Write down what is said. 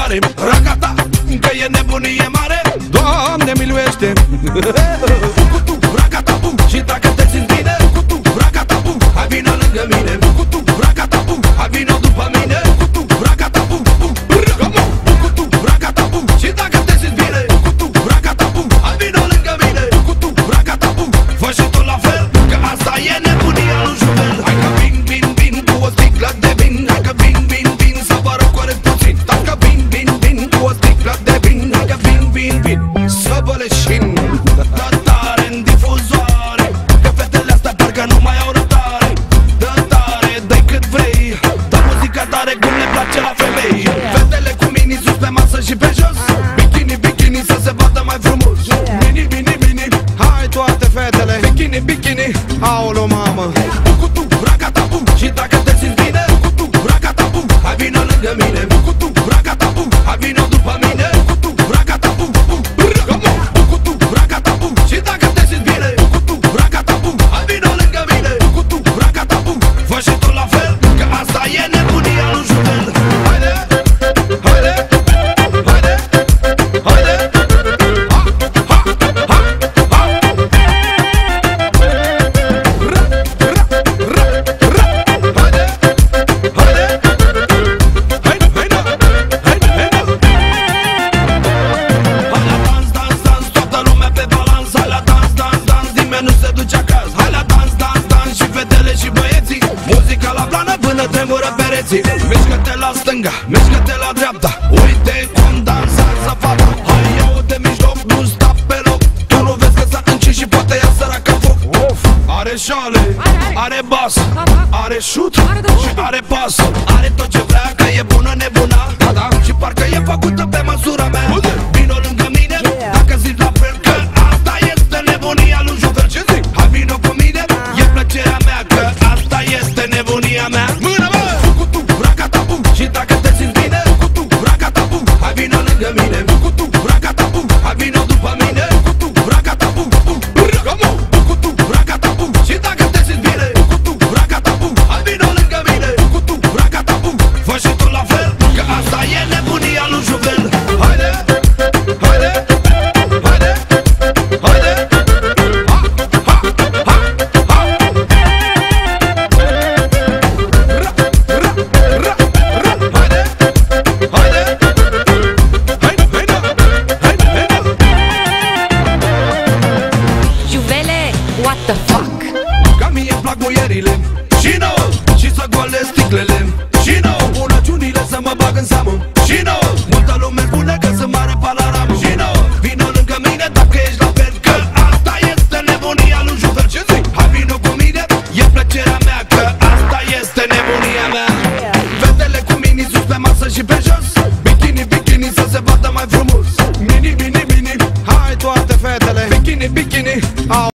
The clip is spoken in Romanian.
tare. Ragata, că e nebunie mare. Doamne miluiește. Bucutu, ragata, bu. Și dacă te simți bine, bucutu, ragata, bu. Hai vino lângă mine, bucutu, ragata, bu. Hai vino după mine, bucutu, ragata, bu. Bucutu, ragata, bu. Și dacă te simți bine, bucutu, ragata, bu. Hai vino lângă mine, bucutu, ragata, bu. Fă și tu la fel, că asta e nebunia lui Juvel. Hai că vin, vin, vin cu o sticlă de vin. Hai că vin, vin, vin să vă răcoresc puțin. Hai că vin, vin, vin cu o sticlă de vin. Hai că vin, vin, vin să vă leșin. Dă tare în difuzoare, că fetele astea parcă nu mai au răbdare. Dă tare, dă-i cât vrei, dă muzica tare cum le place la femei. Fetele cu mini sus pe masă și pe jos, bikini, bikini să se vadă mai frumos. Mini, mini, mini, hai toate fetele, bikini, bikini, aolo mamă. Bucutu, ragata, bu. Și dacă te simți bine, bucutu, ragata, bu. Hai vino lângă mine, bucutu, ragata, bu. Hai vino după mine, bucutu, ragata, bu. Bucutu, ragata, bu. Și dacă te simți bine, bucutu, ragata, bu. Hai vino lângă mine, bucutu, ragata, bu. Fă și tu la fel, că asta e nebunia lui Juvel. Haide, haide, haide, haide. Ha, ha, ha, ha. Mișcă-te la stânga, mișcă-te la dreapta. Uite cum dansează fata. Hai iau de mijloc, nu sta pe loc. Tu nu vezi că s-a încins și poate ia săraca foc. Are șale, are bas, are șut și are pas. Are tot ce vrea, că e bună nebuna. Și parcă e făcută pe măsura mea. Vino lângă mine, dacă zici la fel, că asta este nebunia lui Juvel. Ce zic? Hai vino cu mine, e plăcerea mea, că asta este nebunia mea. Mână, mă! Și dacă te simți bine, bucutu, ragata, bu. Hai vino lângă mine, bucutu, ragata, bu. Hai vino după mine, bucutu, ragata, bu. Bucutu, ragata, bu. Și dacă te simți bine, bucutu, ragata, bu. Hai vino lângă mine, bucutu, ragata, bu. Fă și tu la fel, că asta e nebunia lui Juvel. Haide, haide, haide, haide. Ha, ha, ha, ha. What the fuck? Ca mie-mi plac muierile și nouă, și să golesc sticlele și nouă, bunăciunile să mă bag în seamă și nouă.